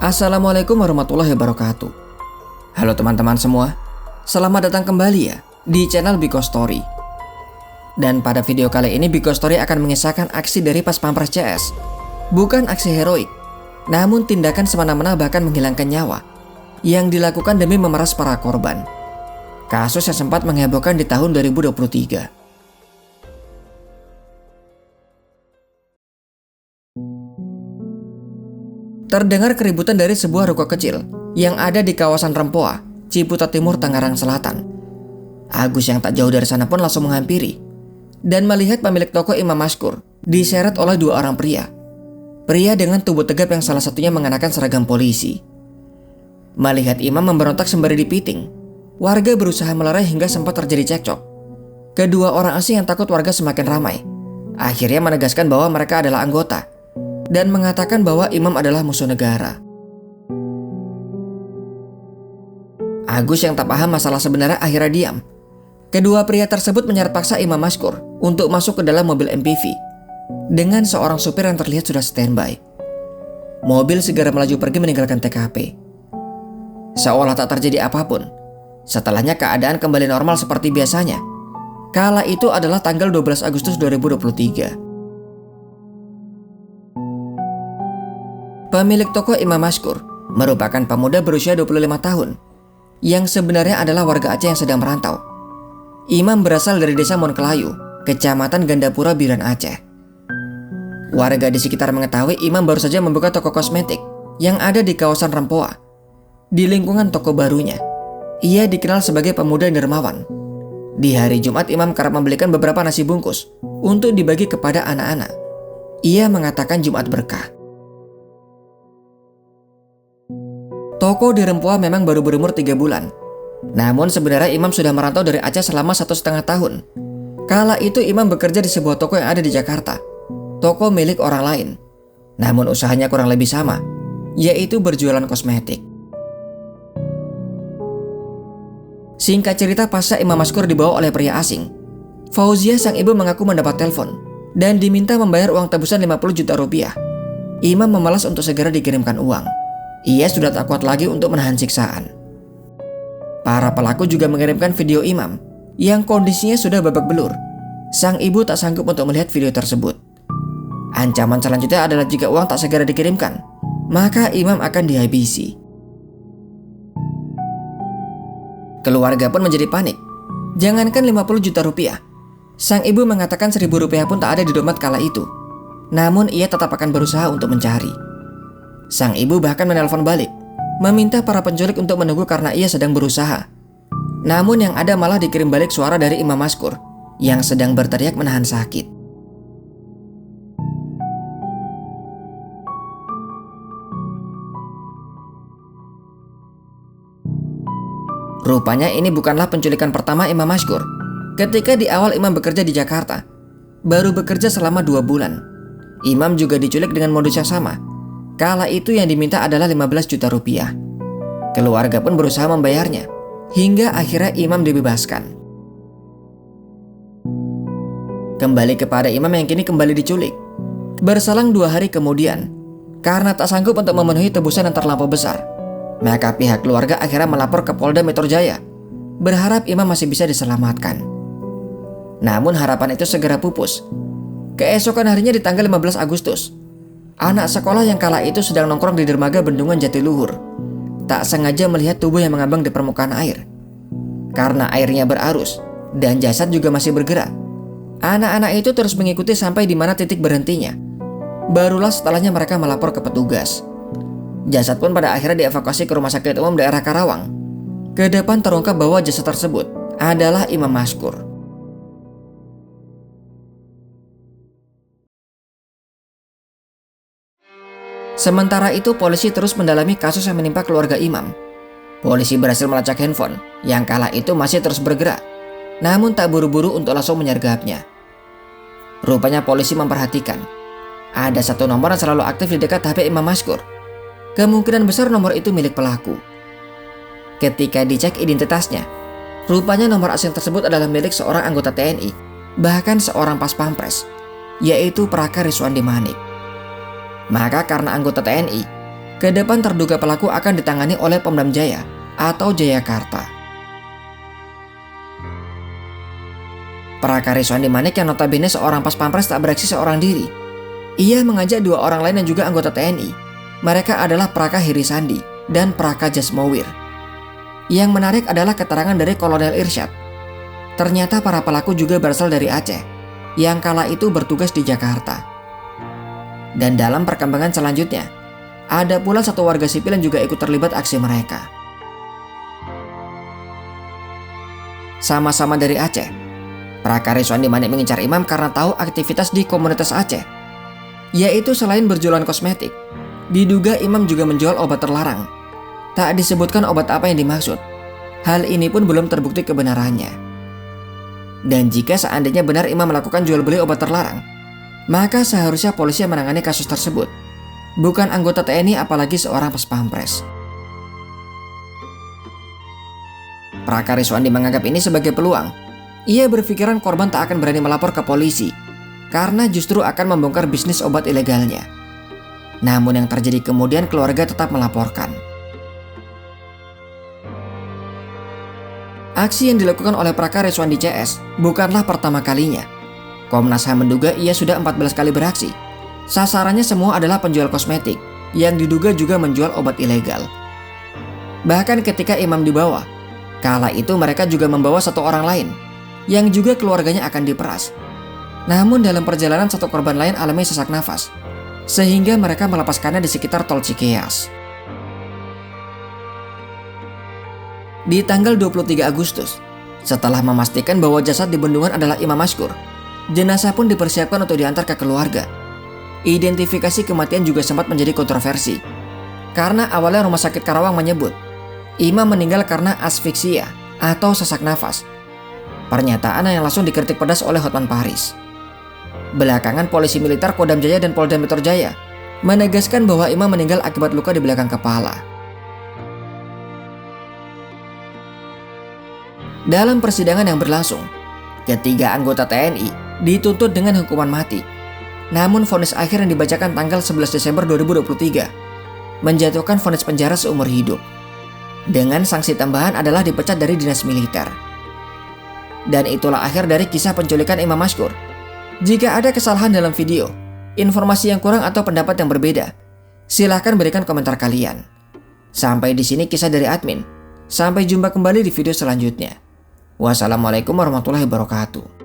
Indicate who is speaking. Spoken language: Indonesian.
Speaker 1: Assalamualaikum warahmatullahi wabarakatuh. Halo teman-teman semua, selamat datang kembali ya di channel Biko Story. Dan pada video kali ini Biko Story akan mengisahkan aksi dari Pas Pampres CS. Bukan aksi heroik, namun tindakan semena-mena bahkan menghilangkan nyawa yang dilakukan demi memeras para korban. Kasus yang sempat menghebohkan di tahun 2023. Terdengar keributan dari sebuah ruko kecil yang ada di kawasan Rempoa, Ciputat Timur, Tangerang Selatan. Agus yang tak jauh dari sana pun langsung menghampiri dan melihat pemilik toko Imam Maskur diseret oleh dua orang pria. Pria dengan tubuh tegap yang salah satunya mengenakan seragam polisi. Melihat Imam memberontak sembari dipiting, warga berusaha melerai hingga sempat terjadi cekcok. Kedua orang asing yang takut warga semakin ramai akhirnya menegaskan bahwa mereka adalah anggota dan mengatakan bahwa Imam adalah musuh negara. Agus yang tak paham masalah sebenarnya akhirnya diam. Kedua pria tersebut menyeret paksa Imam Maskur untuk masuk ke dalam mobil MPV dengan seorang supir yang terlihat sudah standby. Mobil segera melaju pergi meninggalkan TKP. Seolah tak terjadi apapun. Setelahnya keadaan kembali normal seperti biasanya. Kala itu adalah tanggal 12 Agustus 2023. Pemilik toko Imam Maskur merupakan pemuda berusia 25 tahun yang sebenarnya adalah warga Aceh yang sedang merantau. Imam berasal dari desa Monkelayu, kecamatan Gandapura, Biren, Aceh. Warga di sekitar mengetahui Imam baru saja membuka toko kosmetik yang ada di kawasan Rempoa. Di lingkungan toko barunya, ia dikenal sebagai pemuda dermawan. Di hari Jumat, Imam kerap membelikan beberapa nasi bungkus untuk dibagi kepada anak-anak. Ia mengatakan Jumat berkah. Toko di Rempoa memang baru berumur 3 bulan. Namun sebenarnya Imam sudah merantau dari Aceh selama 1,5 tahun. Kala itu Imam bekerja di sebuah toko yang ada di Jakarta. Toko milik orang lain. Namun usahanya kurang lebih sama, yaitu berjualan kosmetik. Singkat cerita, pasca Imam Maskur dibawa oleh pria asing, Fauzia sang ibu mengaku mendapat telepon dan diminta membayar uang tebusan 50 juta rupiah. Imam memalas untuk segera dikirimkan uang. Ia sudah tak kuat lagi untuk menahan siksaan. Para pelaku juga mengirimkan video Imam yang kondisinya sudah babak belur. Sang ibu tak sanggup untuk melihat video tersebut. Ancaman selanjutnya adalah jika uang tak segera dikirimkan, maka Imam akan dihabisi. Keluarga pun menjadi panik. Jangankan 50 juta rupiah, sang ibu mengatakan 1.000 rupiah pun tak ada di dompet kala itu. Namun ia tetap akan berusaha untuk mencari. Sang ibu bahkan menelpon balik, meminta para penculik untuk menunggu karena ia sedang berusaha. Namun yang ada malah dikirim balik suara dari Imam Maskur yang sedang berteriak menahan sakit. Rupanya ini bukanlah penculikan pertama Imam Maskur. Ketika di awal Imam bekerja di Jakarta, baru bekerja selama 2 bulan, Imam juga diculik dengan modus yang sama. Kala itu yang diminta adalah 15 juta rupiah. Keluarga pun berusaha membayarnya, hingga akhirnya Imam dibebaskan. Kembali kepada Imam yang kini kembali diculik. Berselang 2 hari kemudian, karena tak sanggup untuk memenuhi tebusan yang terlampau besar, maka pihak keluarga akhirnya melapor ke Polda Metro Jaya, berharap Imam masih bisa diselamatkan. Namun harapan itu segera pupus. Keesokan harinya di tanggal 15 Agustus, anak sekolah yang kala itu sedang nongkrong di dermaga Bendungan Jatiluhur tak sengaja melihat tubuh yang mengambang di permukaan air. Karena airnya berarus dan jasad juga masih bergerak, anak-anak itu terus mengikuti sampai di mana titik berhentinya. Barulah setelahnya mereka melapor ke petugas. Jasad pun pada akhirnya dievakuasi ke Rumah Sakit Umum Daerah Karawang. Ke depan terungkap bahwa jasad tersebut adalah Imam Maskur. Sementara itu polisi terus mendalami kasus yang menimpa keluarga Imam. Polisi berhasil melacak handphone yang kala itu masih terus bergerak, namun tak buru-buru untuk langsung menyergapnya. Rupanya polisi memperhatikan ada satu nomor yang selalu aktif di dekat HP Imam Maskur. Kemungkinan besar nomor itu milik pelaku. Ketika dicek identitasnya, rupanya nomor asing tersebut adalah milik seorang anggota TNI, bahkan seorang Pas Pampres, yaitu Praka Rizwandi Manik. Maka karena anggota TNI, Kedepan terduga pelaku akan ditangani oleh Pemdam Jaya atau Jayakarta. Prakaris Wandi Manik yang notabene seorang pas pampres tak beraksi seorang diri. Ia mengajak 2 orang lain yang juga anggota TNI. Mereka adalah Praka Hirisandi dan Praka Jasmowir. Yang menarik adalah keterangan dari Kolonel Irsyad. Ternyata para pelaku juga berasal dari Aceh, yang kala itu bertugas di Jakarta. Dan dalam perkembangan selanjutnya, ada pula 1 warga sipil yang juga ikut terlibat aksi mereka. Sama-sama dari Aceh, Prakaris Wandi Manik mengincar Imam karena tahu aktivitas di komunitas Aceh, yaitu selain berjualan kosmetik, diduga Imam juga menjual obat terlarang. Tak disebutkan obat apa yang dimaksud. Hal ini pun belum terbukti kebenarannya. Dan jika seandainya benar Imam melakukan jual beli obat terlarang, maka seharusnya polisi yang menangani kasus tersebut, bukan anggota TNI apalagi seorang pas pampres. Prakaris Wandi menganggap ini sebagai peluang. Ia berpikiran korban tak akan berani melapor ke polisi karena justru akan membongkar bisnis obat ilegalnya. Namun yang terjadi kemudian keluarga tetap melaporkan. Aksi yang dilakukan oleh Prakaris Wandi CS bukanlah pertama kalinya. Komnas HAM menduga ia sudah 14 kali beraksi. Sasarannya semua adalah penjual kosmetik yang diduga juga menjual obat ilegal. Bahkan ketika Imam dibawa, kala itu mereka juga membawa 1 orang lain yang juga keluarganya akan diperas. Namun dalam perjalanan 1 korban lain alami sesak nafas, sehingga mereka melepaskannya di sekitar tol Cikeas. Di tanggal 23 Agustus, setelah memastikan bahwa jasad di bendungan adalah Imam Mashkur, jenazah pun dipersiapkan untuk diantar ke keluarga. Identifikasi kematian juga sempat menjadi kontroversi, karena awalnya Rumah Sakit Karawang menyebut Imam meninggal karena asfiksia atau sesak nafas. Pernyataan yang langsung dikritik pedas oleh Hotman Paris. Belakangan polisi militer Kodam Jaya dan Polda Metro Jaya menegaskan bahwa Imam meninggal akibat luka di belakang kepala. Dalam persidangan yang berlangsung, ketiga anggota TNI dituntut dengan hukuman mati. Namun vonis akhir yang dibacakan tanggal 11 Desember 2023 menjatuhkan vonis penjara seumur hidup. Dengan sanksi tambahan adalah dipecat dari dinas militer. Dan itulah akhir dari kisah penculikan Imam Mashkur. Jika ada kesalahan dalam video, informasi yang kurang atau pendapat yang berbeda, silahkan berikan komentar kalian. Sampai di sini kisah dari admin. Sampai jumpa kembali di video selanjutnya. Wassalamualaikum warahmatullahi wabarakatuh.